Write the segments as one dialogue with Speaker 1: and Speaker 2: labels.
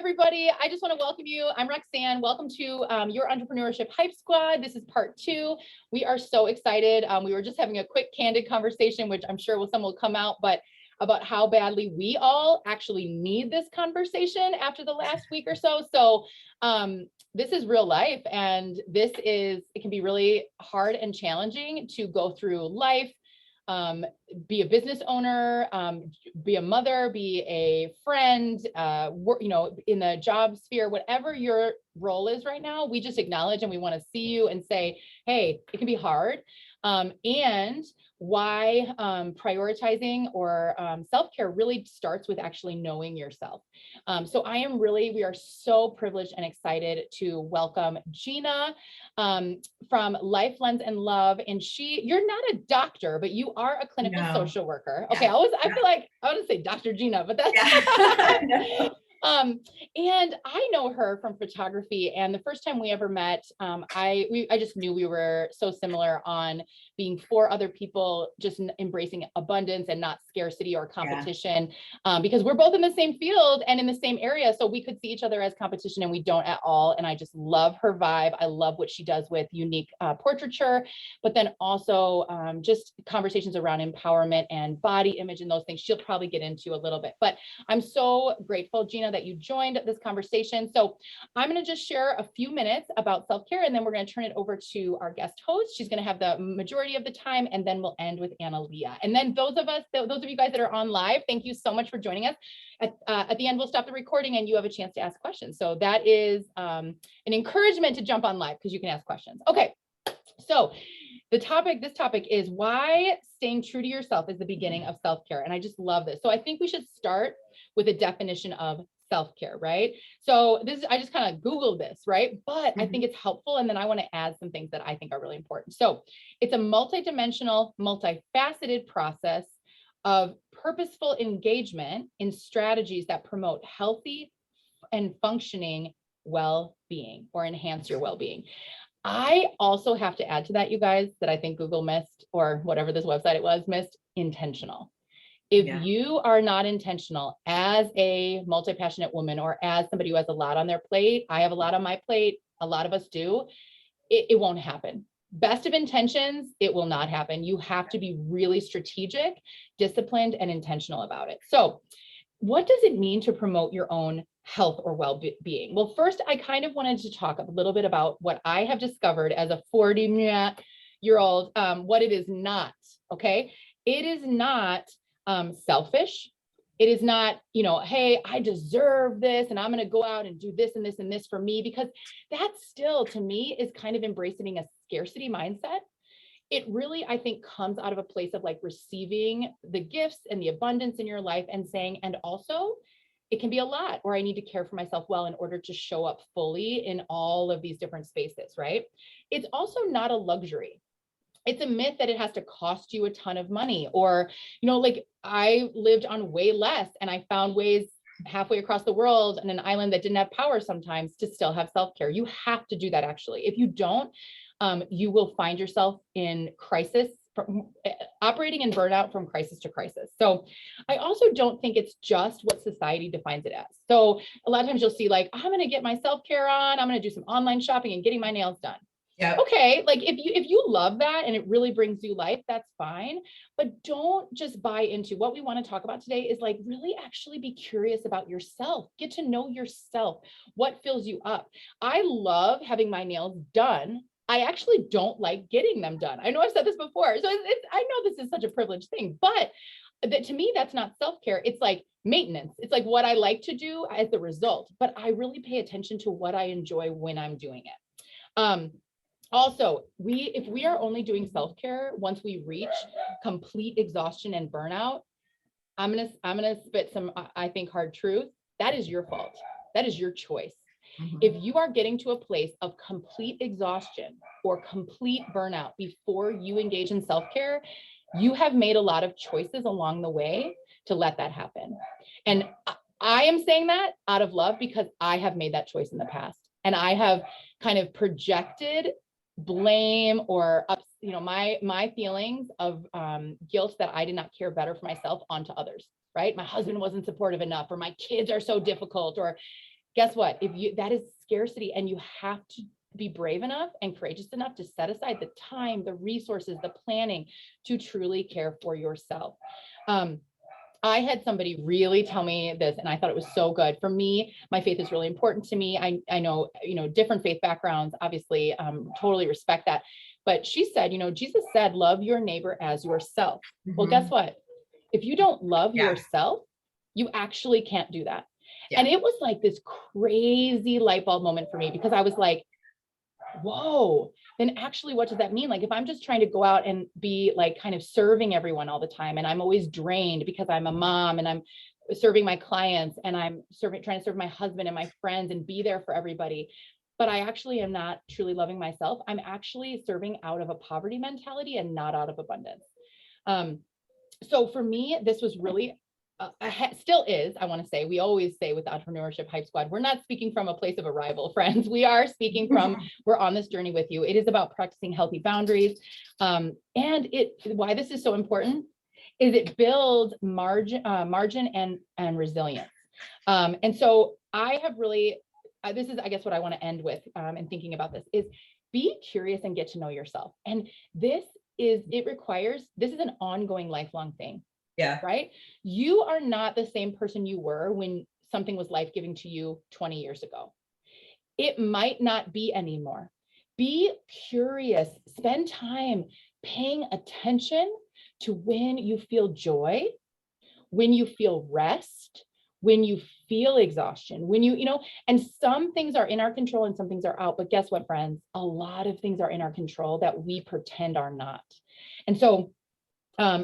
Speaker 1: everybody. I just want to welcome you. I'm Roxanne. Welcome to your Entrepreneurship Hype Squad. This is part 2. We are so excited. We were just having a quick candid conversation, which I'm sure some will come out, but about how badly we all actually need this conversation after the last week or so. So this is real life, and it can be really hard and challenging to go through life, be a business owner, be a mother, be a friend, in the job sphere, whatever your role is right now. We just acknowledge and we want to see you and say, hey, it can be hard. And why prioritizing or self-care really starts with actually knowing yourself. So we are so privileged and excited to welcome Gina from Life, Lens, and Love. And you're not a doctor, but you are a clinical social worker. Okay, I feel like I want to say Dr. Gina, but that's and I know her from photography, and the first time we ever met, I just knew we were so similar on being for other people, just embracing abundance and not scarcity or competition, because we're both in the same field and in the same area, so we could see each other as competition, and we don't at all. And I just love her vibe. I love what she does with unique portraiture, but then also just conversations around empowerment and body image and those things she'll probably get into a little bit. But I'm so grateful, Gina, that you joined this conversation. So I'm going to just share a few minutes about self-care, and then we're going to turn it over to our guest host. She's going to have the majority of the time, and then we'll end with Anna-Leah. And then those of you guys that are on live, thank you so much for joining us. At the end, we'll stop the recording and you have a chance to ask questions. So that is an encouragement to jump on live because you can ask questions. Okay, so this topic is why staying true to yourself is the beginning of self-care. And I just love this. So I think we should start with a definition of self-care, right? So I just kind of Googled this, right? But I think it's helpful. And then I want to add some things that I think are really important. So it's a multidimensional, multifaceted process of purposeful engagement in strategies that promote healthy and functioning well-being or enhance your well-being. I also have to add to that, you guys, that I think Google missed, or whatever this website it was, missed intentional. If you are not intentional as a multi-passionate woman or as somebody who has a lot on their plate, I have a lot on my plate, a lot of us do, it won't happen. Best of intentions, it will not happen. You have to be really strategic, disciplined, and intentional about it. So what does it mean to promote your own health or well-being? Well, first, I kind of wanted to talk a little bit about what I have discovered as a 40-year-old, what it is not, okay? It is not selfish. It is not, hey, I deserve this and I'm going to go out and do this and this and this for me, because that still, to me, is kind of embracing a scarcity mindset. It really, I think, comes out of a place of like receiving the gifts and the abundance in your life and saying, and also it can be a lot, or I need to care for myself well in order to show up fully in all of these different spaces, right? It's also not a luxury. It's a myth that it has to cost you a ton of money, or, like I lived on way less and I found ways halfway across the world on an island that didn't have power sometimes to still have self-care. You have to do that. Actually, if you don't, you will find yourself in crisis, operating in burnout from crisis to crisis. So I also don't think it's just what society defines it as. So a lot of times you'll see like, I'm going to get my self-care on, I'm going to do some online shopping and getting my nails done. Yeah. Okay. Like if you love that and it really brings you life, that's fine. But don't just buy into what we want to talk about today is like really actually be curious about yourself. Get to know yourself. What fills you up? I love having my nails done. I actually don't like getting them done. I know I've said this before. So I know this is such a privileged thing, but to me, that's not self-care. It's like maintenance. It's like what I like to do as the result, but I really pay attention to what I enjoy when I'm doing it. Also, if we are only doing self-care once we reach complete exhaustion and burnout, I'm gonna spit some, I think, hard truth. That is your fault. That is your choice. If you are getting to a place of complete exhaustion or complete burnout before you engage in self-care, you have made a lot of choices along the way to let that happen. And I am saying that out of love because I have made that choice in the past, and I have kind of projected blame or my feelings of guilt that I did not care better for myself onto others, right? My husband wasn't supportive enough, or my kids are so difficult, or guess what? That is scarcity, and you have to be brave enough and courageous enough to set aside the time, the resources, the planning to truly care for yourself. I had somebody really tell me this, and I thought it was so good. For me, my faith is really important to me. I know, different faith backgrounds, obviously, totally respect that. But she said, Jesus said, love your neighbor as yourself. Well, guess what? If you don't love yourself, you actually can't do that. And it was like this crazy light bulb moment for me, because I was like, whoa, then actually, what does that mean? Like, if I'm just trying to go out and be like kind of serving everyone all the time, and I'm always drained because I'm a mom and I'm serving my clients and I'm trying to serve my husband and my friends and be there for everybody, but I actually am not truly loving myself, I'm actually serving out of a poverty mentality and not out of abundance. So for me, this was really still is, I want to say, we always say with the Entrepreneurship Hype Squad, we're not speaking from a place of arrival, friends. We are speaking from, we're on this journey with you. It is about practicing healthy boundaries. And why this is so important is it builds margin and resilience. And so I have really, this is, I guess, what I want to end with in thinking about this is be curious and get to know yourself. And this is an ongoing lifelong thing.
Speaker 2: Yeah.
Speaker 1: Right. You are not the same person you were when something was life-giving to you 20 years ago. It might not be anymore. Be curious, spend time paying attention to when you feel joy, when you feel rest, when you feel exhaustion, when and some things are in our control and some things are out. But guess what, friends? A lot of things are in our control that we pretend are not. And so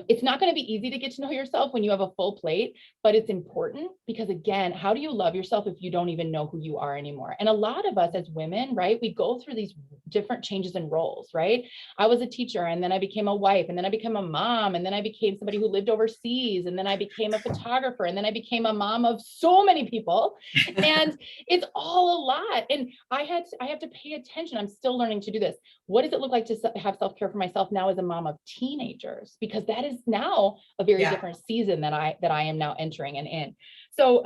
Speaker 1: it's not going to be easy to get to know yourself when you have a full plate, but it's important because, again, how do you love yourself if you don't even know who you are anymore? And a lot of us as women, right, we go through these different changes in roles, right? I was a teacher, and then I became a wife, and then I became a mom, and then I became somebody who lived overseas, and then I became a photographer, and then I became a mom of so many people, and it's all a lot. And I have to pay attention. I'm still learning to do this. What does it look like to have self-care for myself now as a mom of teenagers? Because that is now a very different season that I am now entering and in. So,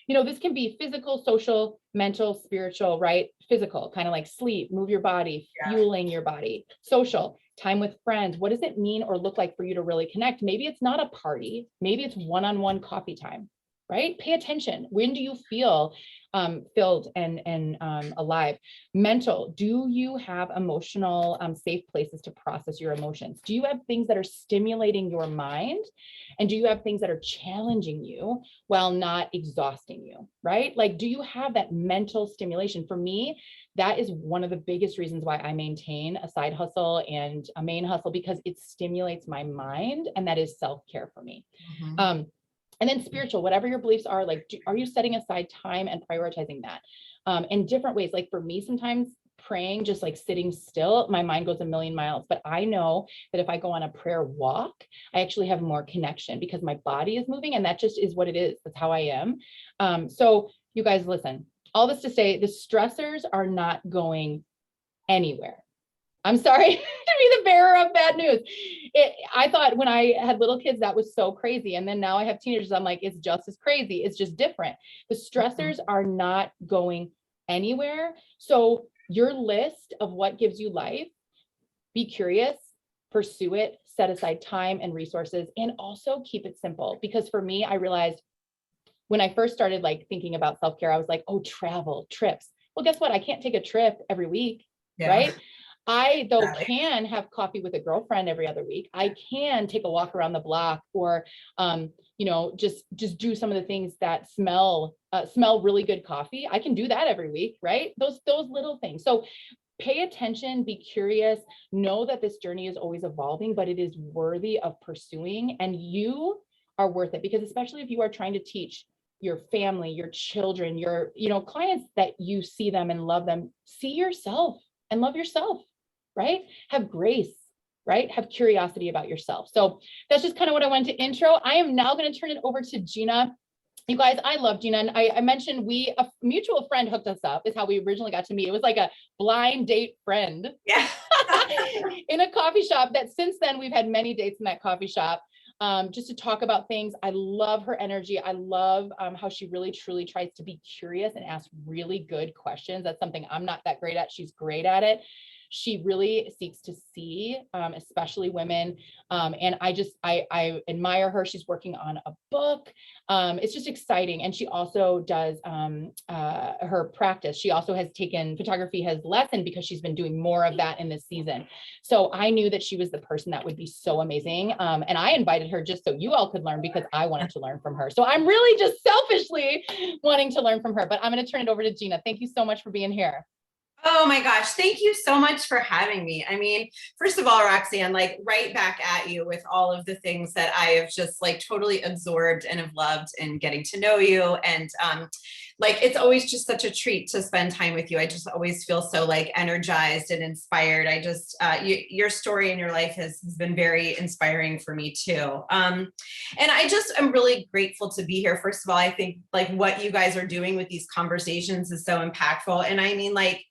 Speaker 1: this can be physical, social, mental, spiritual, right? Physical, kind of like sleep, move your body, fueling your body. Social, time with friends. What does it mean or look like for you to really connect? Maybe it's not a party. Maybe it's one-on-one coffee time, right? Pay attention. When do you feel filled and alive? Mental, do you have emotional safe places to process your emotions? Do you have things that are stimulating your mind? And do you have things that are challenging you while not exhausting you, right? Like, do you have that mental stimulation? For me, that is one of the biggest reasons why I maintain a side hustle and a main hustle, because it stimulates my mind, and that is self-care for me. And then spiritual, whatever your beliefs are, like, are you setting aside time and prioritizing that in different ways? Like for me, sometimes praying, just like sitting still, my mind goes a million miles. But I know that if I go on a prayer walk, I actually have more connection because my body is moving, and that just is what it is. That's how I am. So you guys, listen, all this to say, the stressors are not going anywhere. I'm sorry to be the bearer of bad news. I thought when I had little kids, that was so crazy. And then now I have teenagers, I'm like, it's just as crazy. It's just different. The stressors are not going anywhere. So your list of what gives you life, be curious, pursue it, set aside time and resources, and also keep it simple. Because for me, I realized when I first started like thinking about self-care, I was like, oh, travel, trips. Well, guess what? I can't take a trip every week, right? I, though, can have coffee with a girlfriend every other week. I can take a walk around the block, or, just do some of the things that smell really good coffee. I can do that every week, right? Those little things. So pay attention, be curious, know that this journey is always evolving, but it is worthy of pursuing, and you are worth it. Because especially if you are trying to teach your family, your children, your, clients, that you see them and love them, see yourself and love yourself. Right? Have grace, right? Have curiosity about yourself. So that's just kind of what I wanted to intro. I am now going to turn it over to Gina. You guys, I love Gina. And I mentioned a mutual friend hooked us up, is how we originally got to meet. It was like a blind date friend in a coffee shop that since then we've had many dates in that coffee shop. just to talk about things. I love her energy. I love how she really truly tries to be curious and ask really good questions. That's something I'm not that great at. She's great at it. She really seeks to see, especially women. And I admire her. She's working on a book. It's just exciting. And she also does her practice. She also has taken photography has lesson because she's been doing more of that in this season. So I knew that she was the person that would be so amazing. And I invited her just so you all could learn because I wanted to learn from her. So I'm really just selfishly wanting to learn from her, but I'm going to turn it over to Gina. Thank you so much for being here.
Speaker 2: Oh my gosh, thank you so much for having me. I mean, first of all, Roxanne, like right back at you with all of the things that I have just like totally absorbed and have loved and getting to know you. And like, it's always just such a treat to spend time with you. I just always feel so like energized and inspired. I just, your story in your life has been very inspiring for me too. And I just am really grateful to be here. First of all, I think like what you guys are doing with these conversations is so impactful. And I mean, like,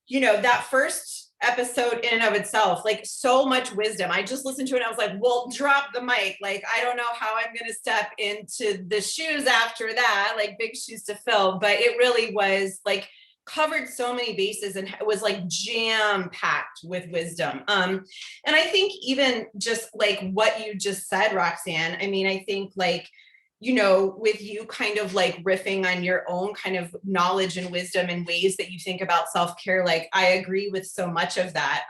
Speaker 2: you know, that first episode in and of itself, like so much wisdom. I just listened to it and I was like, well, drop the mic. Like, I don't know how I'm going to step into the shoes after that, like big shoes to fill, but it really was like covered so many bases and it was like jam packed with wisdom. And I think even just like what you just said, Roxanne, I mean, I think like, you know, with you kind of like riffing on your own kind of knowledge and wisdom and ways that you think about self-care, like I agree with so much of that.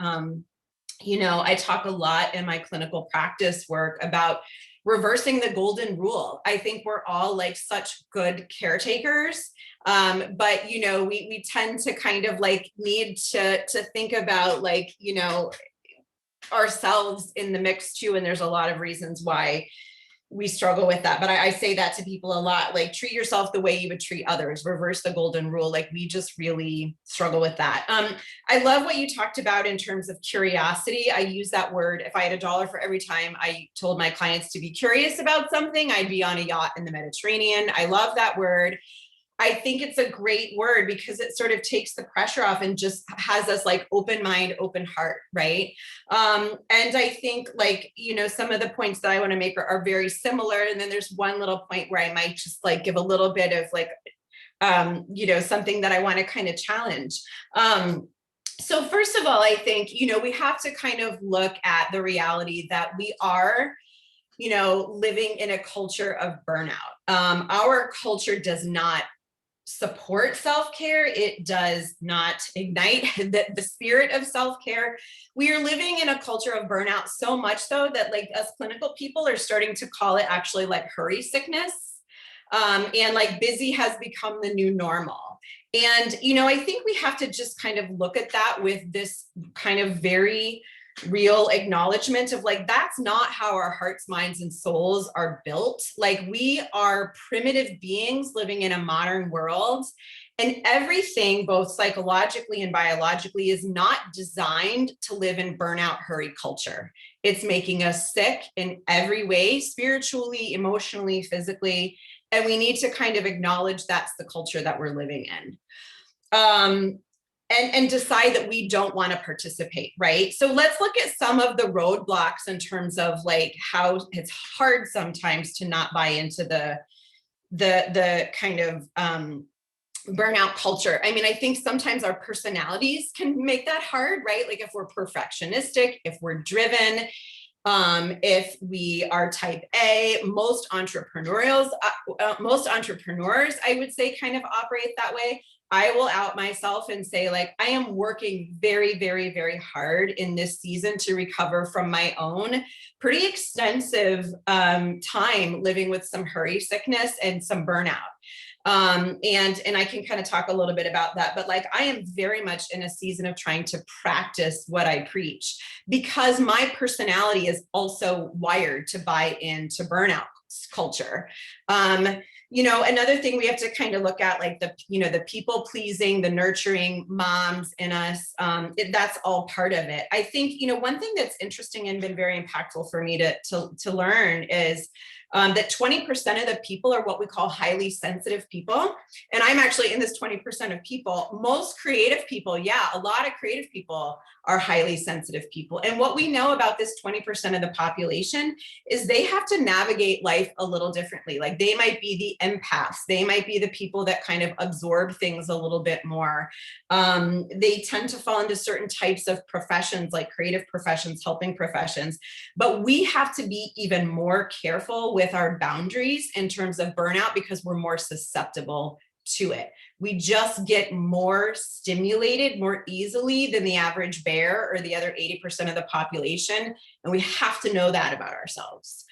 Speaker 2: You know, I talk a lot in my clinical practice work about reversing the golden rule. I think we're all like such good caretakers, but you know, we tend to kind of like need to think about like, you know, ourselves in the mix too. And there's a lot of reasons why we struggle with that. But I say that to people a lot, like treat yourself the way you would treat others, reverse the golden rule. Like we just really struggle with that. I love what you talked about in terms of curiosity. I use that word. If I had $1 for every time I told my clients to be curious about something, I'd be on a yacht in the Mediterranean. I love that word. I think it's a great word because it sort of takes the pressure off and just has us like open mind, open heart, right? And I think like, you know, some of the points that I want to make are very similar. And then there's one little point where I might just like give a little bit of like, you know, something that I want to kind of challenge. So first of all, I think, you know, we have to kind of look at the reality that we are, you know, living in a culture of burnout. Our culture does not support self-care. It does not ignite the spirit of self-care. We are living in a culture of burnout so much so that like us clinical people are starting to call it actually like hurry sickness. And like busy has become the new normal. And, you know, I think we have to just kind of look at that with this kind of very real acknowledgement of like, that's not how our hearts, minds, and souls are built. Like we are primitive beings living in a modern world, and everything, both psychologically and biologically, is not designed to live in burnout hurry culture. It's making us sick in every way, spiritually, emotionally, physically. And we need to kind of acknowledge that's the culture that we're living in. And decide that we don't want to participate, right? So let's look at some of the roadblocks in terms of like how it's hard sometimes to not buy into the kind of burnout culture. I mean, I think sometimes our personalities can make that hard, right? Like if we're perfectionistic, if we're driven, if we are type A, most entrepreneurs, I would say kind of operate that way. I will out myself and say like, I am working very, very, very hard in this season to recover from my own pretty extensive time living with some hurry sickness and some burnout. And I can kind of talk a little bit about that, but like, I am very much in a season of trying to practice what I preach because my personality is also wired to buy into burnout culture. You know, another thing we have to kind of look at, like the, you know, the people pleasing, the nurturing moms in us, that's all part of it. I think, you know, one thing that's interesting and been very impactful for me to learn is that 20% of the people are what we call highly sensitive people. And I'm actually in this 20% of people. Most creative people, yeah, a lot of creative people are highly sensitive people. And what we know about this 20% of the population is they have to navigate life a little differently. Like they might be the empaths. They might be the people that kind of absorb things a little bit more. They tend to fall into certain types of professions, like creative professions, helping professions. But we have to be even more careful with our boundaries in terms of burnout because we're more susceptible to it. We just get more stimulated more easily than the average bear or the other 80% of the population. And we have to know that about ourselves.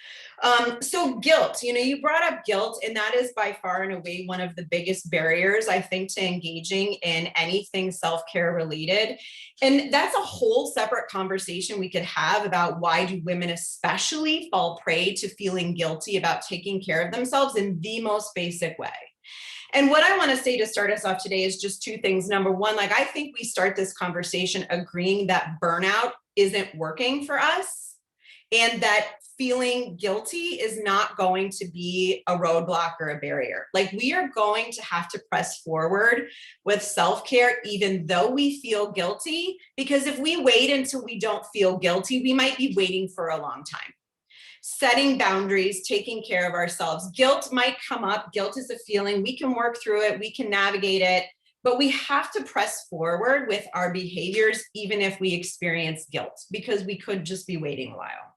Speaker 2: So guilt, you brought up guilt, and that is by far and away one of the biggest barriers, I think, to engaging in anything self-care related. And that's a whole separate conversation we could have about why do women especially fall prey to feeling guilty about taking care of themselves in the most basic way. And what I want to say to start us off today is just two things. Number one, like I think we start this conversation agreeing that burnout isn't working for us and that feeling guilty is not going to be a roadblock or a barrier. Like we are going to have to press forward with self-care, even though we feel guilty, because if we wait until we don't feel guilty, we might be waiting for a long time. Setting boundaries, taking care of ourselves. Guilt might come up. Guilt is a feeling. We can work through it. We can navigate it, but we have to press forward with our behaviors, even if we experience guilt, because we could just be waiting a while.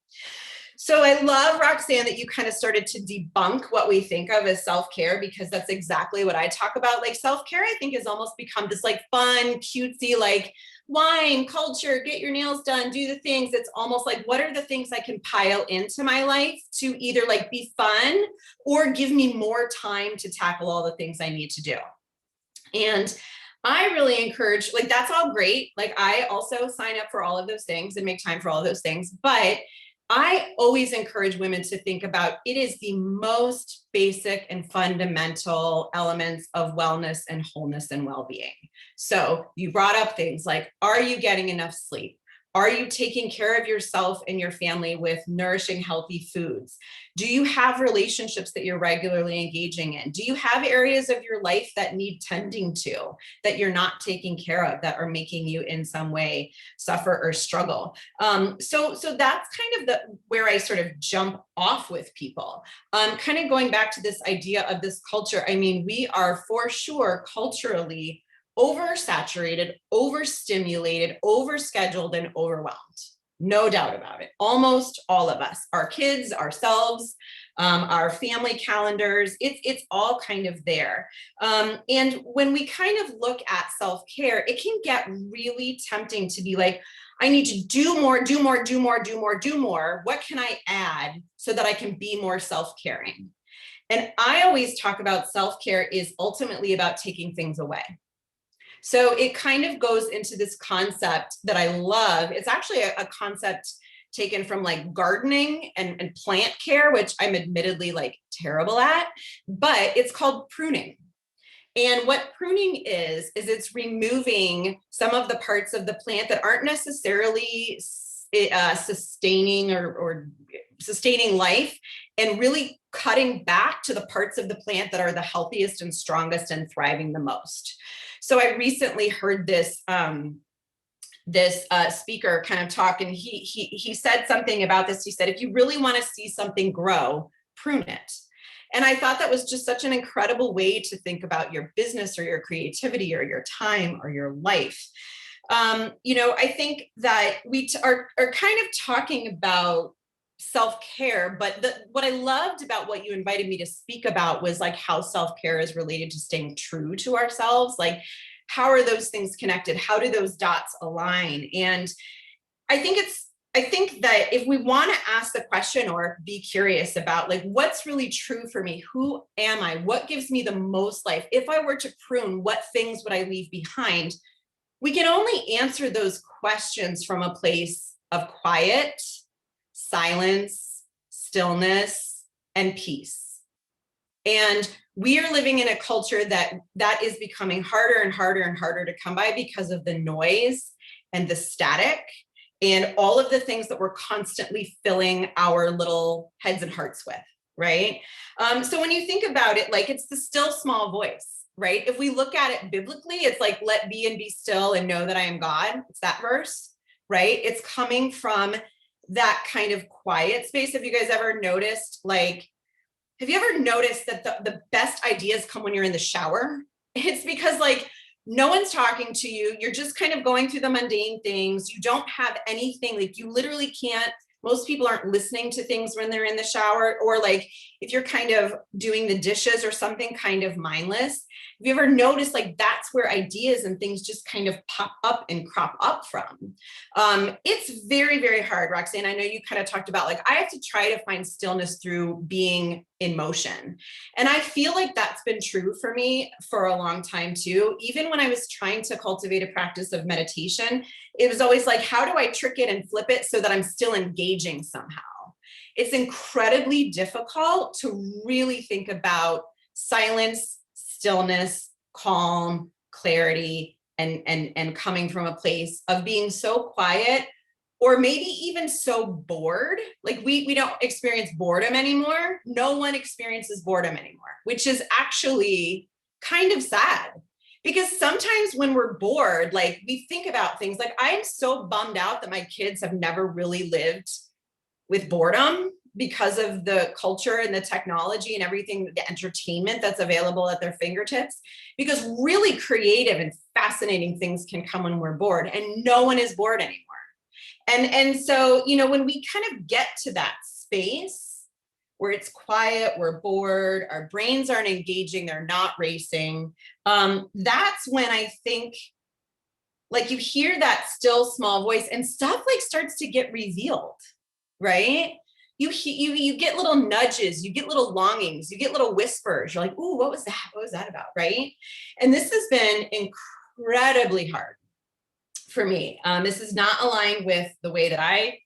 Speaker 2: So I love, Roxanne, that you kind of started to debunk what we think of as self-care, because that's exactly what I talk about. Like self-care, I think, has almost become this like fun, cutesy, like wine culture, get your nails done, do the things. It's almost like, what are the things I can pile into my life to either like be fun or give me more time to tackle all the things I need to do? And I really encourage, like, that's all great. Like I also sign up for all of those things and make time for all of those things. But I always encourage women to think about it is the most basic and fundamental elements of wellness and wholeness and well-being. So you brought up things like, are you getting enough sleep? Are you taking care of yourself and your family with nourishing, healthy foods? Do you have relationships that you're regularly engaging in? Do you have areas of your life that need tending to, that you're not taking care of, that are making you in some way suffer or struggle? So that's kind of where I sort of jump off with people. Kind of going back to this idea of this culture. I mean, we are for sure culturally oversaturated, overstimulated, overscheduled, and overwhelmed. No doubt about it. Almost all of us, our kids, ourselves, our family calendars, it's all kind of there. And when we kind of look at self-care, it can get really tempting to be like, I need to do more, do more, do more, do more, do more. What can I add so that I can be more self-caring? And I always talk about self-care is ultimately about taking things away. So it kind of goes into this concept that I love. It's actually a concept taken from like gardening and plant care, which I'm admittedly like terrible at, but it's called pruning. And what pruning is it's removing some of the parts of the plant that aren't necessarily sustaining or sustaining life, and really cutting back to the parts of the plant that are the healthiest and strongest and thriving the most. So I recently heard this speaker kind of talk, and he said something about this. He said, if you really want to see something grow, prune it. And I thought that was just such an incredible way to think about your business or your creativity or your time or your life. I think that we are kind of talking about self-care, but what I loved about what you invited me to speak about was like how self-care is related to staying true to ourselves. Like, how are those things connected? How do those dots align? And I think that if we want to ask the question or be curious about like, what's really true for me? Who am I? What gives me the most life? If I were to prune, what things would I leave behind? We can only answer those questions from a place of quiet, silence, stillness, and peace. And we are living in a culture that is becoming harder and harder and harder to come by because of the noise and the static and all of the things that we're constantly filling our little heads and hearts with. right? So when you think about it, like it's the still small voice, right? If we look at it biblically, it's like, let be and be still and know that I am God. It's that verse, right? It's coming from that kind of quiet space. Have you guys ever noticed, like, have you ever noticed that the best ideas come when you're in the shower? It's because like no one's talking to you. You're just kind of going through the mundane things. You don't have anything, like you literally can't, most people aren't listening to things when they're in the shower, or like if you're kind of doing the dishes or something kind of mindless. Have you ever noticed like that's where ideas and things just kind of pop up and crop up from? It's very, very hard, Roxanne. I know you kind of talked about like, I have to try to find stillness through being in motion. And I feel like that's been true for me for a long time too. Even when I was trying to cultivate a practice of meditation, it was always like, how do I trick it and flip it so that I'm still engaging somehow? It's incredibly difficult to really think about silence, stillness, calm, clarity, and coming from a place of being so quiet, or maybe even so bored. Like we don't experience boredom anymore. No one experiences boredom anymore, which is actually kind of sad. Because sometimes when we're bored, like we think about things like, I am so bummed out that my kids have never really lived with boredom because of the culture and the technology and everything, the entertainment that's available at their fingertips, because really creative and fascinating things can come when we're bored, and no one is bored anymore. And so, you know, when we kind of get to that space where it's quiet, we're bored, our brains aren't engaging, they're not racing, that's when I think like you hear that still small voice and stuff like starts to get revealed, right? You get little nudges, you get little longings, you get little whispers. You're like, ooh, what was that? What was that about, right? And this has been incredibly hard for me. This is not aligned with the way that I,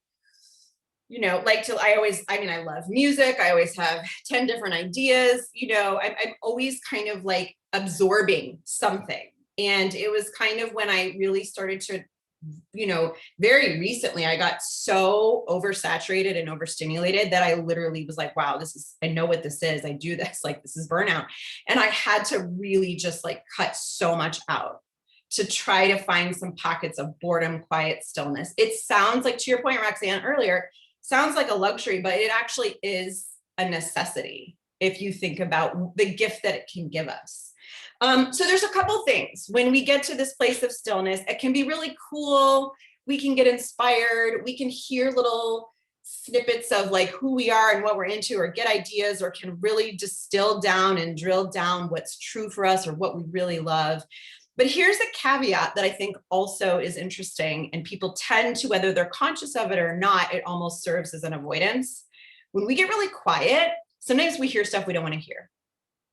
Speaker 2: you know, I love music. I always have 10 different ideas. You know, I'm always kind of like absorbing something. And it was kind of when I really started to, you know, very recently, I got so oversaturated and overstimulated that I literally was like, wow, I know what this is. I do this, like, this is burnout. And I had to really just like cut so much out to try to find some pockets of boredom, quiet, stillness. It sounds like, to your point, Roxanne, earlier, sounds like a luxury, but it actually is a necessity if you think about the gift that it can give us. So there's a couple things. When we get to this place of stillness, it can be really cool. We can get inspired. We can hear little snippets of like who we are and what we're into, or get ideas, or can really distill down and drill down what's true for us or what we really love. But here's a caveat that I think also is interesting, and people tend to, whether they're conscious of it or not, it almost serves as an avoidance. When we get really quiet, sometimes we hear stuff we don't want to hear,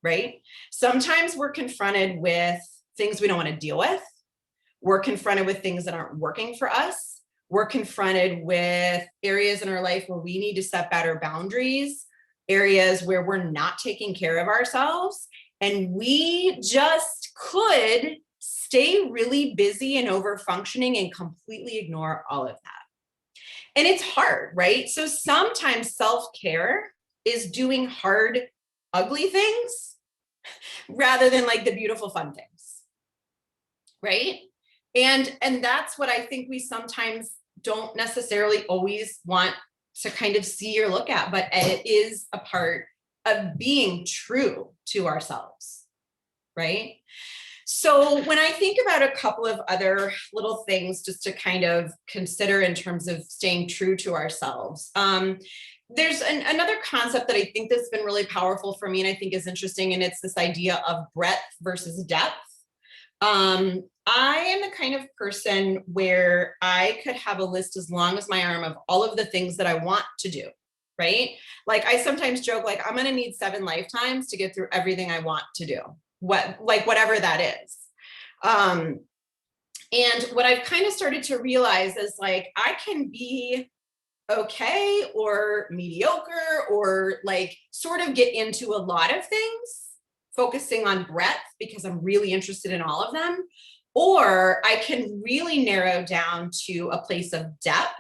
Speaker 2: right? Sometimes we're confronted with things we don't want to deal with. We're confronted with things that aren't working for us. We're confronted with areas in our life where we need to set better boundaries, areas where we're not taking care of ourselves, and we just could stay really busy and over functioning and completely ignore all of that. And it's hard, right? So sometimes self-care is doing hard, ugly things rather than like the beautiful, fun things, right? And that's what I think we sometimes don't necessarily always want to kind of see or look at, but it is a part of being true to ourselves, right? So when I think about a couple of other little things just to kind of consider in terms of staying true to ourselves, there's another concept that I think that's been really powerful for me and I think is interesting, and it's this idea of breadth versus depth. I am the kind of person where I could have a list as long as my arm of all of the things that I want to do, right? Like I sometimes joke, like I'm going to need 7 lifetimes to get through everything I want to do, whatever that is. And what I've kind of started to realize is like, I can be okay or mediocre or like sort of get into a lot of things, focusing on breadth because I'm really interested in all of them. Or I can really narrow down to a place of depth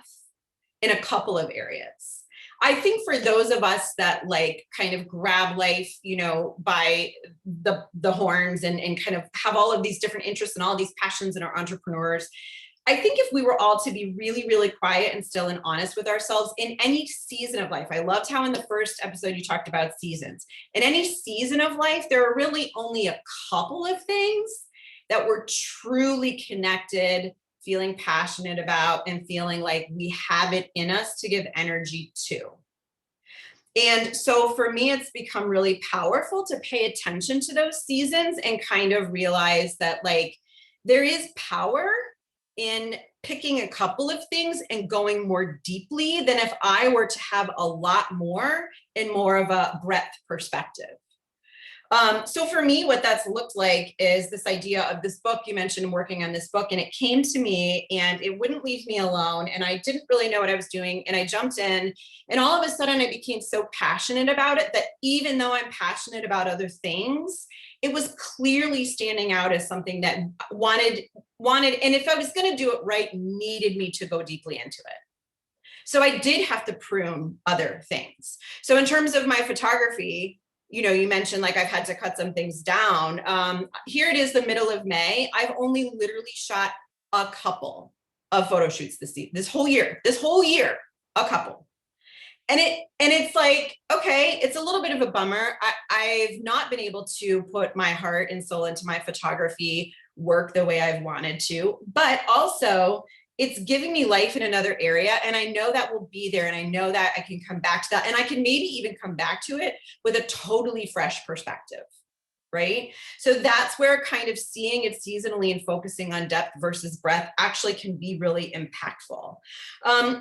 Speaker 2: in a couple of areas. I think for those of us that like kind of grab life, you know, by the horns and kind of have all of these different interests and all these passions and are entrepreneurs, I think if we were all to be really, really quiet and still and honest with ourselves in any season of life, I loved how in the first episode you talked about seasons. In any season of life, there are really only a couple of things that we're truly connected, feeling passionate about, and feeling like we have it in us to give energy to. And so for me, it's become really powerful to pay attention to those seasons and kind of realize that like there is power in picking a couple of things and going more deeply than if I were to have a lot more and more of a breadth perspective. So for me, what that's looked like is this idea of this book. You mentioned working on this book, and it came to me and it wouldn't leave me alone. And I didn't really know what I was doing. And I jumped in, and all of a sudden I became so passionate about it that even though I'm passionate about other things, it was clearly standing out as something that wanted, and if I was going to do it right, needed me to go deeply into it. So I did have to prune other things. So in terms of my photography, you know, you mentioned like I've had to cut some things down. Here it is, the middle of May. I've only literally shot a couple of photo shoots this whole year, a couple. And it's like, okay, it's a little bit of a bummer. I've not been able to put my heart and soul into my photography work the way I've wanted to, but also it's giving me life in another area. And I know that will be there. And I know that I can come back to that. And I can maybe even come back to it with a totally fresh perspective, right? So that's where kind of seeing it seasonally and focusing on depth versus breadth actually can be really impactful.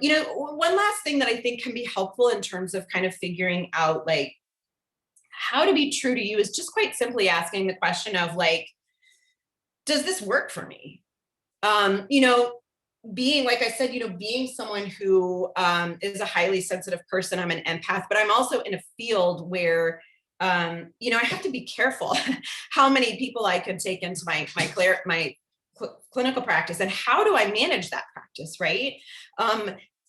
Speaker 2: You know, one last thing that I think can be helpful in terms of kind of figuring out like how to be true to you is just quite simply asking the question of like, does this work for me? You know, being, like I said, you know, being someone who is a highly sensitive person, I'm an empath, but I'm also in a field where, you know, I have to be careful how many people I could take into my clinical practice, and how do I manage that practice, right?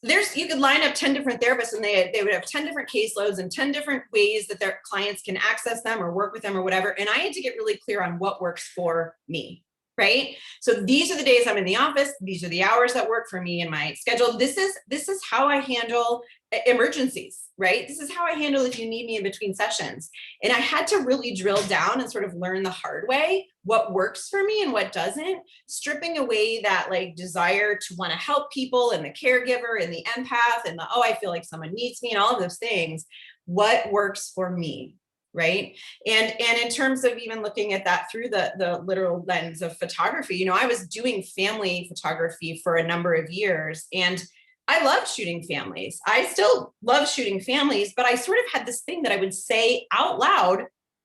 Speaker 2: You could line up 10 different therapists and they would have 10 different caseloads and 10 different ways that their clients can access them or work with them or whatever. And I had to get really clear on what works for me. Right? So these are the days I'm in the office. These are the hours that work for me in my schedule. This is how I handle emergencies, right? This is how I handle if you need me in between sessions. And I had to really drill down and sort of learn the hard way what works for me and what doesn't, stripping away that like desire to want to help people and the caregiver and the empath and the, oh, I feel like someone needs me and all of those things. What works for me? Right. And in terms of even looking at that through the literal lens of photography, you know, I was doing family photography for a number of years and I loved shooting families. I still love shooting families, but I sort of had this thing that I would say out loud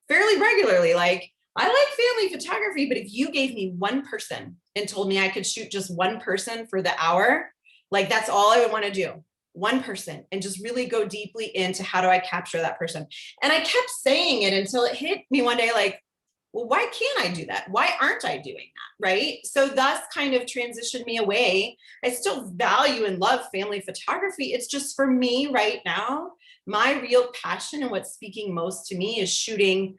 Speaker 2: fairly regularly, like, I like family photography, but if you gave me one person and told me I could shoot just one person for the hour, like that's all I would want to do. One person, and just really go deeply into how do I capture that person. And I kept saying it until it hit me one day, like, well, why can't I do that? Why aren't I doing that? Right. So thus kind of transitioned me away. I still value and love family photography. It's just for me right now, my real passion and what's speaking most to me is shooting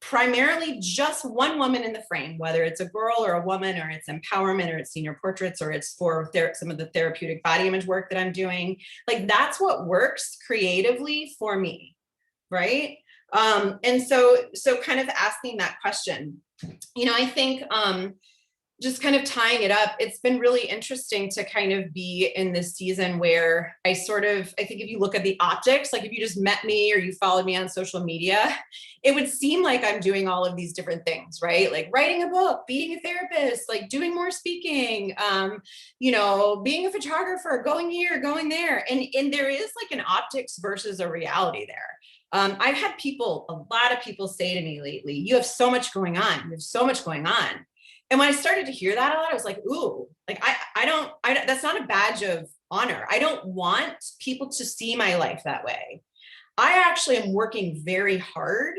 Speaker 2: primarily just one woman in the frame, whether it's a girl or a woman, or it's empowerment, or it's senior portraits, or it's for some of the therapeutic body image work that I'm doing. Like that's what works creatively for me, right? And so kind of asking that question, you know, I think just kind of tying it up, it's been really interesting to kind of be in this season where I think if you look at the optics, like if you just met me or you followed me on social media, it would seem like I'm doing all of these different things, right? Like writing a book, being a therapist, like doing more speaking, you know, being a photographer, going here, going there. And there is like an optics versus a reality there. I've had a lot of people say to me lately, you have so much going on. You have so much going on. And when I started to hear that a lot, I was like, ooh, like that's not a badge of honor. I don't want people to see my life that way. I actually am working very hard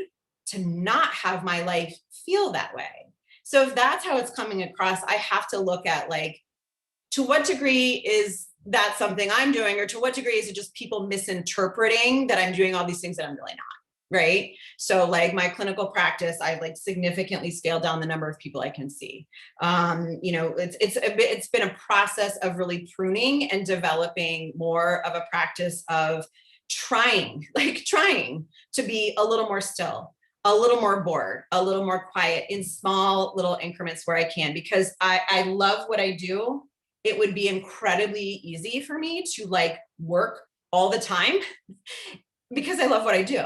Speaker 2: to not have my life feel that way. So if that's how it's coming across, I have to look at like, to what degree is that something I'm doing, or to what degree is it just people misinterpreting that I'm doing all these things that I'm really not? Right. So like my clinical practice, I've like significantly scaled down the number of people I can see. You know, it's been a process of really pruning and developing more of a practice of trying to be a little more still, a little more bored, a little more quiet in small little increments where I can, because I love what I do. It would be incredibly easy for me to like work all the time because I love what I do.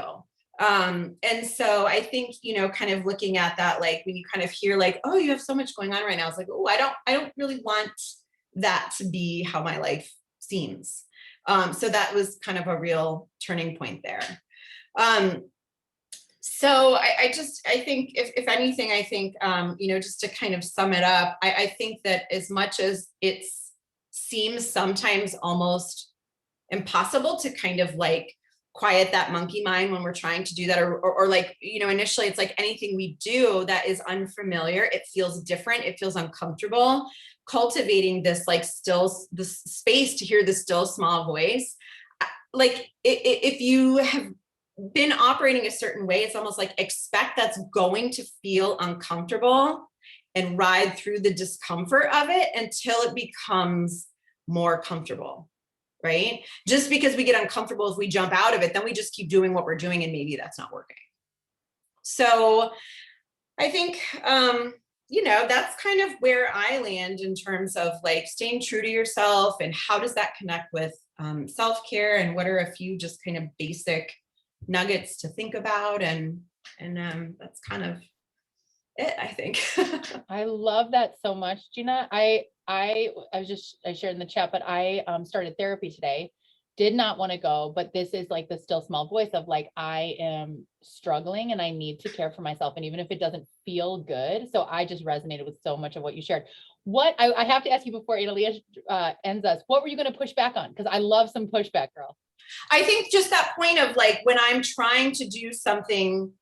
Speaker 2: And so I think, you know, kind of looking at that, like when you kind of hear like, oh, you have so much going on right now. It's like, oh, I don't really want that to be how my life seems. So that was kind of a real turning point there. So I think if anything, I think, you know, just to kind of sum it up, I think that as much as it seems sometimes almost impossible to kind of like quiet that monkey mind when we're trying to do that, or like, you know, initially it's like anything we do that is unfamiliar, it feels different, it feels uncomfortable. Cultivating this like this space to hear the still small voice, like if you have been operating a certain way, it's almost like expect that's going to feel uncomfortable and ride through the discomfort of it until it becomes more comfortable. Right? Just because we get uncomfortable, if we jump out of it, then we just keep doing what we're doing and maybe that's not working. So I think, you know, that's kind of where I land in terms of like staying true to yourself and how does that connect with self-care, and what are a few just kind of basic nuggets to think about. And that's kind of it, I think.
Speaker 1: I love that so much, Gina. I shared in the chat, but I started therapy today. Did not want to go, but this is like the still small voice of like, I am struggling and I need to care for myself. And even if it doesn't feel good. So I just resonated with so much of what you shared. What I have to ask you before Adalia ends us, what were you going to push back on? Because I love some pushback, girl.
Speaker 2: I think just that point of like, when I'm trying to do something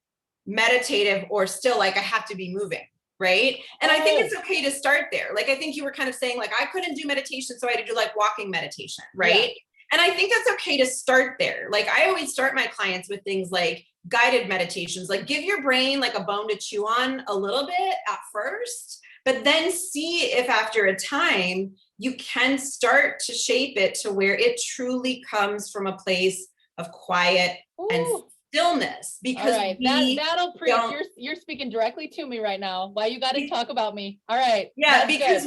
Speaker 2: meditative or still, like I have to be moving. Right. And I think it's okay to start there. Like, I think you were kind of saying like, I couldn't do meditation, so I had to do like walking meditation. Right. Yeah. And I think that's okay to start there. Like I always start my clients with things like guided meditations, like give your brain like a bone to chew on a little bit at first, but then see if after a time you can start to shape it to where it truly comes from a place of quiet and stillness. Because
Speaker 1: all right, that'll preach. You're speaking directly to me right now. Why you got to talk about me? All right.
Speaker 2: Yeah, because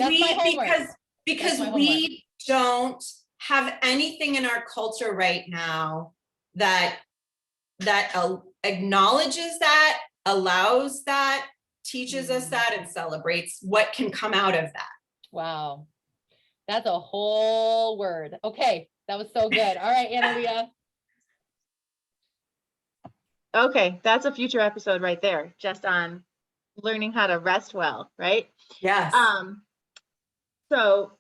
Speaker 2: we don't have anything in our culture right now that acknowledges that, allows that, teaches us that, and celebrates what can come out of that.
Speaker 1: Wow. That's a whole word. Okay. That was so good. All right, Adalia.
Speaker 3: Okay, that's a future episode right there, just on learning how to rest well, right?
Speaker 2: Yes.
Speaker 3: So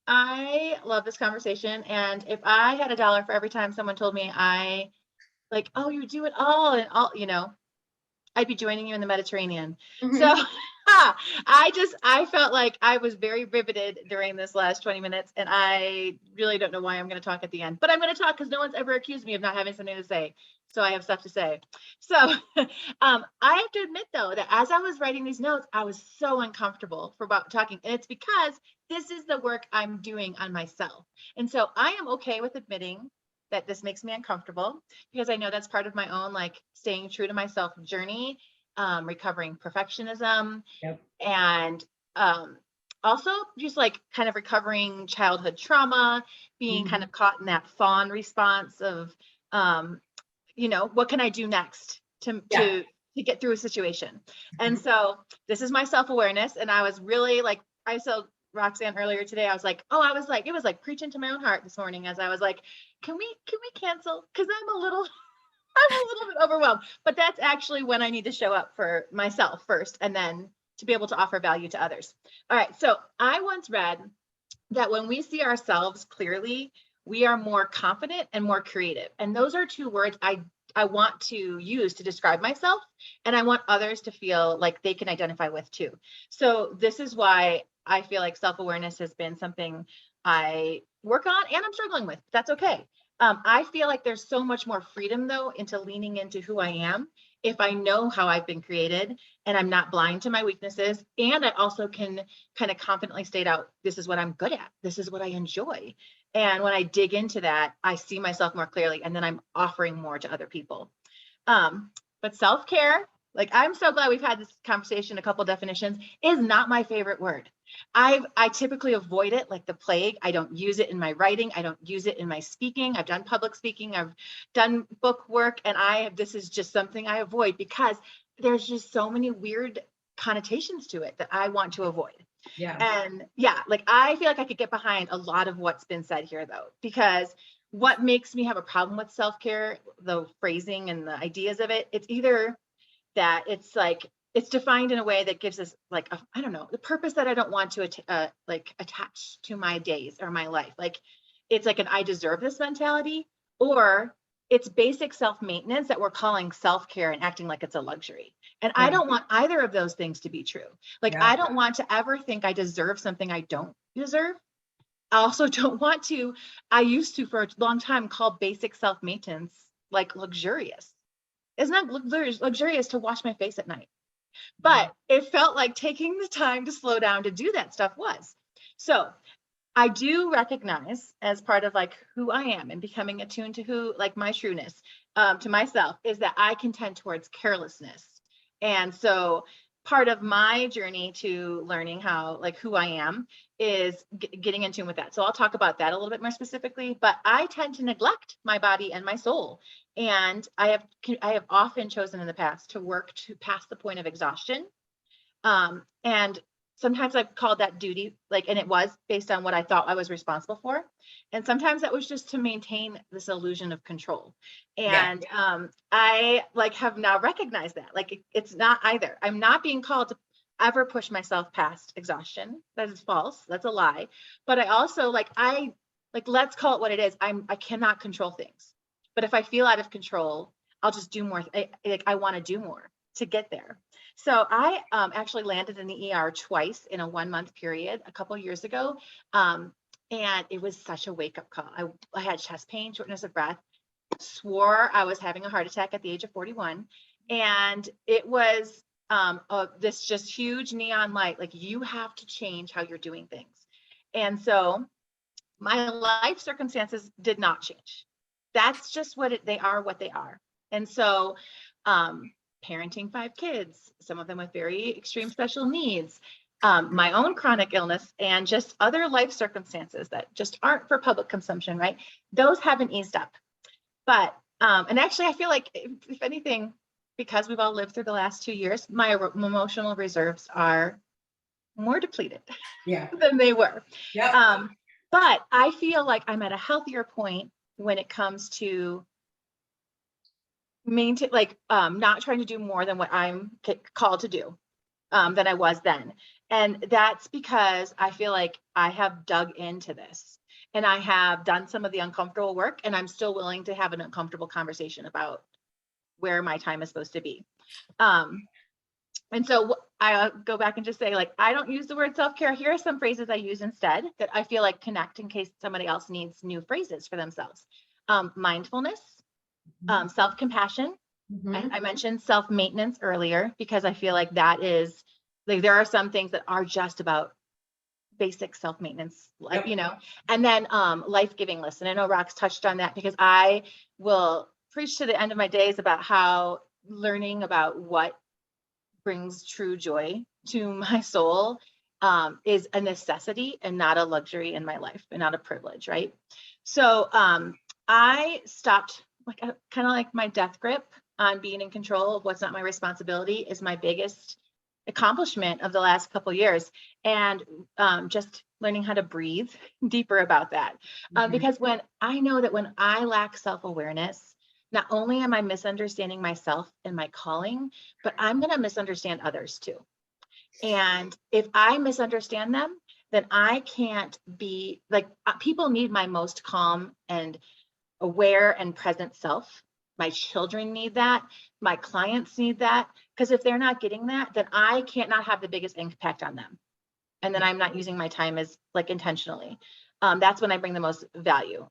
Speaker 3: I love this conversation, and if I had $1 for every time someone told me I like, oh, you do it all and all, you know, I'd be joining you in the Mediterranean. Mm-hmm. So I felt like I was very riveted during this last 20 minutes, and I really don't know why I'm going to talk at the end, but I'm going to talk because no one's ever accused me of not having something to say. So I have stuff to say. So I have to admit, though, that as I was writing these notes, I was so uncomfortable about talking. And it's because this is the work I'm doing on myself. And so I am okay with admitting that this makes me uncomfortable, because I know that's part of my own, like, staying true to myself journey, recovering perfectionism, yep. And also just like kind of recovering childhood trauma, being kind of caught in that fawn response of, you know, what can I do next to get through a situation? And so this is my self-awareness. And I was really like, I told Roxanne earlier today, I was like, it was like preaching to my own heart this morning, as I was like, can we cancel? Because I'm a little bit overwhelmed. But that's actually when I need to show up for myself first, and then to be able to offer value to others. All right. So I once read that when we see ourselves clearly, we are more confident and more creative. And those are two words I want to use to describe myself, and I want others to feel like they can identify with too. So this is why I feel like self-awareness has been something I work on and I'm struggling with. That's okay. I feel like there's so much more freedom though into leaning into who I am if I know how I've been created and I'm not blind to my weaknesses. And I also can kind of confidently state out, this is what I'm good at. This is what I enjoy. And when I dig into that, I see myself more clearly, and then I'm offering more to other people. But self-care, like I'm so glad we've had this conversation, a couple definitions, is not my favorite word. I typically avoid it like the plague. I don't use it in my writing. I don't use it in my speaking. I've done public speaking. I've done book work, and this is just something I avoid because there's just so many weird connotations to it that I want to avoid.
Speaker 2: Yeah.
Speaker 3: And yeah, like I feel like I could get behind a lot of what's been said here though, because what makes me have a problem with self-care, the phrasing and the ideas of it, it's either that it's like, it's defined in a way that gives us like, I don't know, the purpose that I don't want to like attach to my days or my life. Like it's like an I deserve this mentality, or it's basic self-maintenance that we're calling self-care and acting like it's a luxury. And I don't want either of those things to be true. Like I don't want to ever think I deserve something I don't deserve. I also don't want to, I used to for a long time call basic self-maintenance like luxurious. It's not luxurious to wash my face at night, but it felt like taking the time to slow down to do that stuff was. So I do recognize as part of like who I am and becoming attuned to who, like my trueness to myself, is that I can tend towards carelessness. And so part of my journey to learning how, like who I am, is getting in tune with that. So I'll talk about that a little bit more specifically, but I tend to neglect my body and my soul. And I have often chosen in the past to work to past the point of exhaustion. And sometimes I've called that duty, like, and it was based on what I thought I was responsible for. And sometimes that was just to maintain this illusion of control. And I like have now recognized that, like, it's not either. I'm not being called to ever push myself past exhaustion. That is false. That's a lie. But I also let's call it what it is. I cannot control things. But if I feel out of control, I'll just do more. I want to do more to get there. So I actually landed in the ER twice in a 1 month period a couple of years ago. And it was such a wake-up call. I had chest pain, shortness of breath, swore I was having a heart attack at the age of 41. And it was this just huge neon light, like you have to change how you're doing things. And so my life circumstances did not change. That's just what they are. And so parenting 5 kids, some of them with very extreme special needs, my own chronic illness, and just other life circumstances that just aren't for public consumption, right? Those haven't eased up. But, and actually I feel like if anything, because we've all lived through the last 2 years, my emotional reserves are more depleted than they were. But I feel like I'm at a healthier point when it comes to maintain, not trying to do more than what I'm called to do than I was then. And that's because I feel like I have dug into this and I have done some of the uncomfortable work, and I'm still willing to have an uncomfortable conversation about where my time is supposed to be. And so I go back and just say, like, I don't use the word self-care. Here are some phrases I use instead that I feel like connect in case somebody else needs new phrases for themselves. Mindfulness, self-compassion. I mentioned self-maintenance earlier because I feel like that is, like, there are some things that are just about basic self-maintenance, like, and then life-giving list. And I know Rox touched on that because I will preach to the end of my days about how learning about what brings true joy to my soul is a necessity and not a luxury in my life and not a privilege, right? So I stopped, like, kind of like my death grip on being in control of what's not my responsibility is my biggest accomplishment of the last couple of years. And just learning how to breathe deeper about that. Because when I know that when I lack self-awareness, not only am I misunderstanding myself and my calling, but I'm going to misunderstand others too. And if I misunderstand them, then I can't be like, people need my most calm and aware and present self. My children need that. My clients need that. Because if they're not getting that, then I can't not have the biggest impact on them. And then I'm not using my time as, like, intentionally. That's when I bring the most value.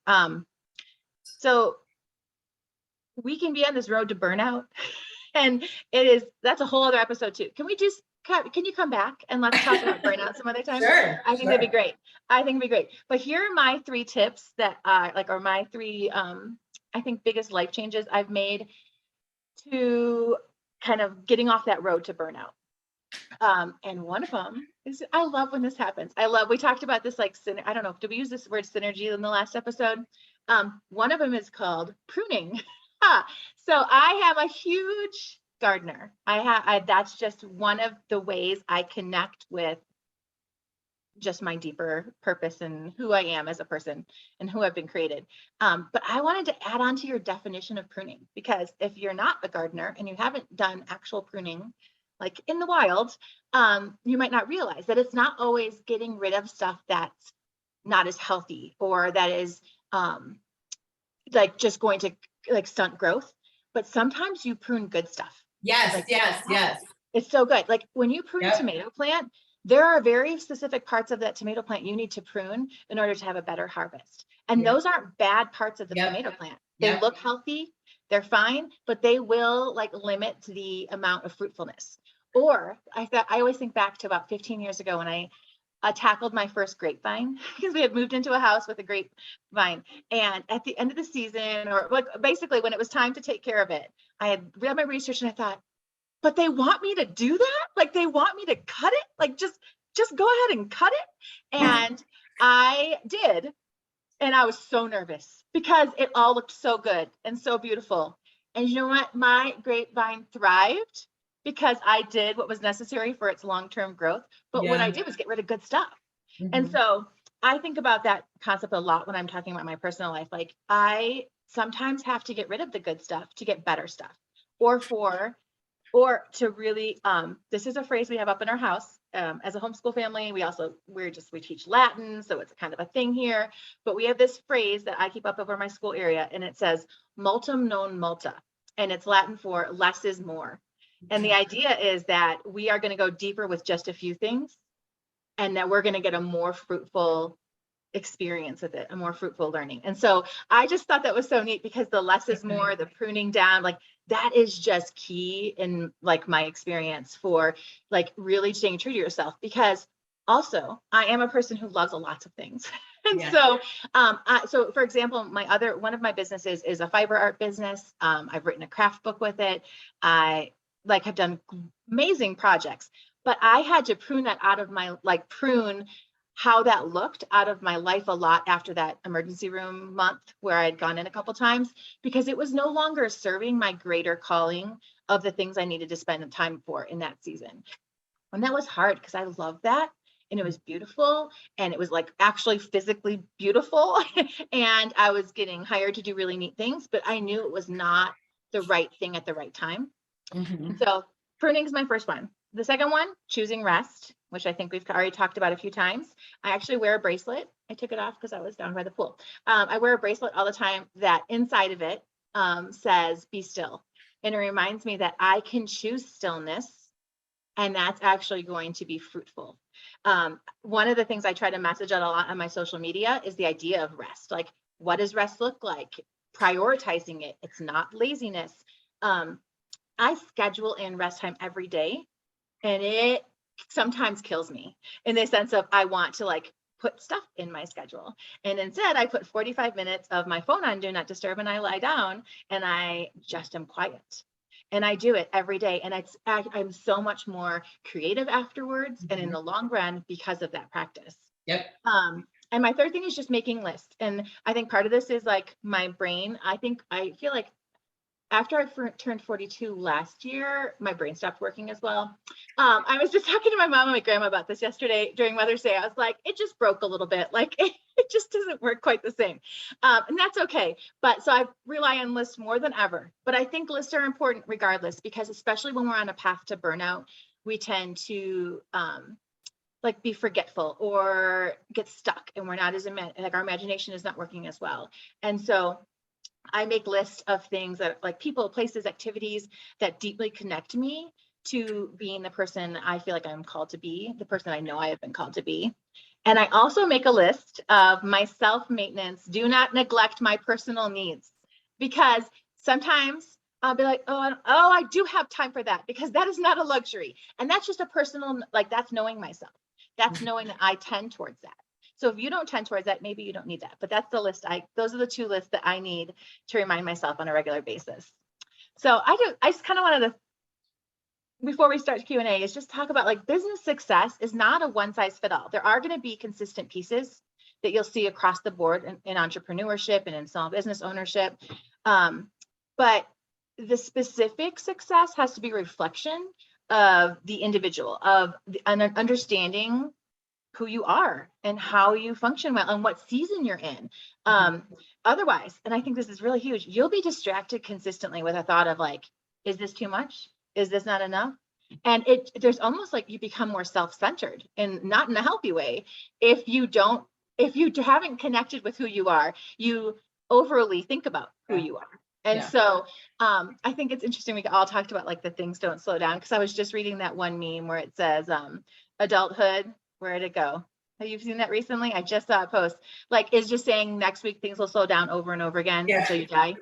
Speaker 3: So we can be on this road to burnout, and that's a whole other episode too. Can you come back and let's talk about burnout some other time?
Speaker 2: Sure.
Speaker 3: I think that'd be great. But here are my 3 tips that are my 3, I think, biggest life changes I've made to kind of getting off that road to burnout. And one of them is, I love when this happens. We talked about this, like, I don't know, did we use this word synergy in the last episode? One of them is called pruning. So I have a huge gardener. That's just one of the ways I connect with just my deeper purpose and who I am as a person and who I've been created. But I wanted to add on to your definition of pruning, because if you're not a gardener and you haven't done actual pruning, like in the wild, you might not realize that it's not always getting rid of stuff that's not as healthy, or that is like just going to like stunt growth. But sometimes you prune good stuff.
Speaker 2: Yes,
Speaker 3: like,
Speaker 2: yes.
Speaker 3: It's so good. Like when you prune a tomato plant, there are very specific parts of that tomato plant you need to prune in order to have a better harvest. And those aren't bad parts of the tomato plant. They look healthy, they're fine, but they will like limit the amount of fruitfulness. Or I always think back to about 15 years ago when I tackled my first grapevine, because we had moved into a house with a grapevine. And at the end of the season, or like basically when it was time to take care of it, I had read my research and I thought, but they want me to do that? Like they want me to cut it? Like just go ahead and cut it. And I did. And I was so nervous because it all looked so good and so beautiful. And you know what? My grapevine thrived because I did what was necessary for its long-term growth. But what I did was get rid of good stuff. And so I think about that concept a lot when I'm talking about my personal life. Like I sometimes have to get rid of the good stuff to get better stuff, or to really, this is a phrase we have up in our house. As a homeschool family, we teach Latin, so it's kind of a thing here, but we have this phrase that I keep up over my school area, and it says multum non multa, and it's Latin for less is more. And the idea is that we are going to go deeper with just a few things, and that we're going to get a more fruitful experience with it, a more fruitful learning. And so I just thought that was so neat, because the less is more, the pruning down, like that is just key in like my experience for like really staying true to yourself. Because also I am a person who loves lots of things. And so, so for example, one of my businesses is a fiber art business. I've written a craft book with it. I have done amazing projects, but I had to prune that out of my, prune how that looked out of my life a lot after that emergency room month where I had gone in a couple times, because it was no longer serving my greater calling of the things I needed to spend time for in that season. And that was hard because I loved that. And it was beautiful. And it was like actually physically beautiful. And I was getting hired to do really neat things, but I knew it was not the right thing at the right time. And so pruning is my first one. The second one, choosing rest, which I think we've already talked about a few times. I actually wear a bracelet. I took it off because I was down by the pool. I wear a bracelet all the time that inside of it says, be still. And it reminds me that I can choose stillness, and that's actually going to be fruitful. One of the things I try to message out a lot on my social media is the idea of rest. Like, what does rest look like? Prioritizing it. It's not laziness. I schedule in rest time every day, and it sometimes kills me in the sense of I want to put stuff in my schedule. And instead I put 45 minutes of my phone on do not disturb, and I lie down and I just am quiet. And I do it every day. And I'm so much more creative afterwards and in the long run because of that practice.
Speaker 2: Yep.
Speaker 3: And my third thing is just making lists. And I think part of this is my brain. I feel like after I turned 42 last year, my brain stopped working as well. I was just talking to my mom and my grandma about this yesterday during Mother's Day. I was like, it just broke a little bit. It just doesn't work quite the same. And that's okay. But so I rely on lists more than ever. But I think lists are important regardless, because especially when we're on a path to burnout, we tend to be forgetful or get stuck, and we're not as our imagination is not working as well. And so I make lists of things that people, places, activities that deeply connect me to being the person I feel like I'm called to be, the person I know I have been called to be. And I also make a list of my self-maintenance. Do not neglect my personal needs, because sometimes I'll be like, oh, I do have time for that, because that is not a luxury. And that's just a personal, like, that's knowing myself. That's knowing that I tend towards that. So if you don't tend towards that, maybe you don't need that. But that's the list. Those are the 2 lists that I need to remind myself on a regular basis. So I just kind of wanted to, before we start Q&A, is just talk about, like, business success is not a one size fit all. There are going to be consistent pieces that you'll see across the board in entrepreneurship and in small business ownership. But the specific success has to be a reflection of the individual, of an understanding who you are and how you function well and what season you're in. Otherwise, and I think this is really huge, you'll be distracted consistently with a thought of, like, is this too much? Is this not enough? And there's almost like you become more self-centered, and not in a healthy way. If you haven't connected with who you are, you overly think about who you are. And so I think it's interesting. We all talked about, like, the things don't slow down, because I was just reading that one meme where it says, adulthood, where'd it go? Have you seen that recently? I just saw a post, like, is just saying next week things will slow down over and over again until you die.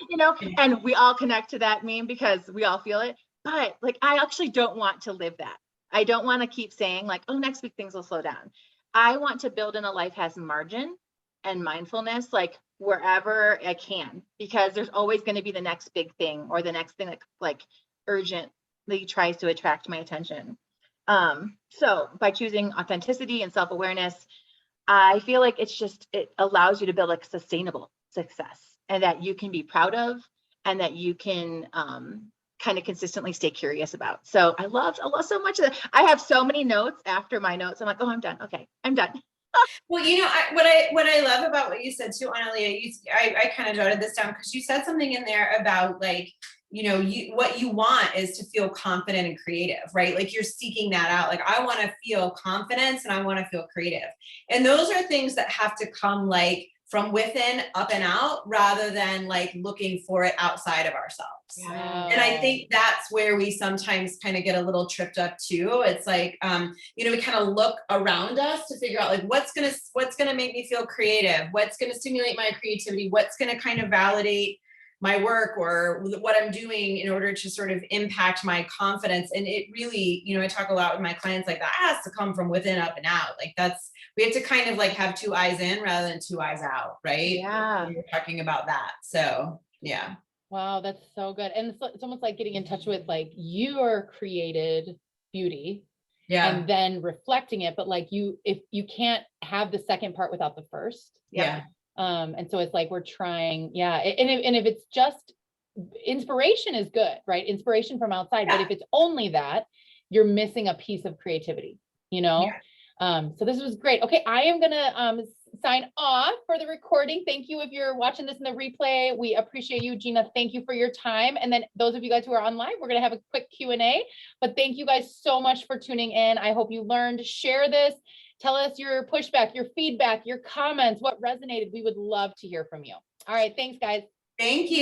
Speaker 3: You know, and we all connect to that meme because we all feel it. But, like, I actually don't want to live that. I don't want to keep saying, like, oh, next week things will slow down. I want to build in a life has margin and mindfulness, like, wherever I can, because there's always going to be the next big thing, or the next thing that, like, urgently tries to attract my attention. So by choosing authenticity and self-awareness, I feel like it allows you to build, like, sustainable success, and that you can be proud of, and that you can kind of consistently stay curious about. So I love so much of that. I have so many notes after my notes. I'm like, oh, I'm done. Okay, I'm done.
Speaker 2: Well, you know, what I love about what you said too, Analia, I kind of jotted this down because you said something in there about, like, you know, what you want is to feel confident and creative, right? Like, you're seeking that out. Like, I want to feel confidence and I want to feel creative. And those are things that have to come, like, from within up and out, rather than, like, looking for it outside of ourselves.
Speaker 1: Wow.
Speaker 2: And I think that's where we sometimes kind of get a little tripped up too. It's like, you know, we kind of look around us to figure out, like, what's gonna make me feel creative? What's gonna stimulate my creativity? What's gonna kind of validate my work or what I'm doing in order to sort of impact my confidence? And it really, you know, I talk a lot with my clients, like, that has to come from within up and out. Like, we have to kind of, like, have 2 eyes in rather than 2 eyes out, right?
Speaker 3: Yeah.
Speaker 2: We're talking about that. So yeah.
Speaker 1: Wow, that's so good. And it's almost like getting in touch with, like, your created beauty, and then reflecting it. But, like, if you can't have the second part without the first. And so it's like we're trying, and if it's just inspiration is good, right? Inspiration from outside, but if it's only that, you're missing a piece of creativity, you know? So this was great. Okay, I am gonna sign off for the recording. Thank you if you're watching this in the replay. We appreciate you, Gina. Thank you for your time. And then those of you guys who are online, we're gonna have a quick Q&A. But thank you guys so much for tuning in. I hope you learned. Share this. Tell us your pushback, your feedback, your comments, what resonated. We would love to hear from you. All right, thanks, guys.
Speaker 2: Thank you.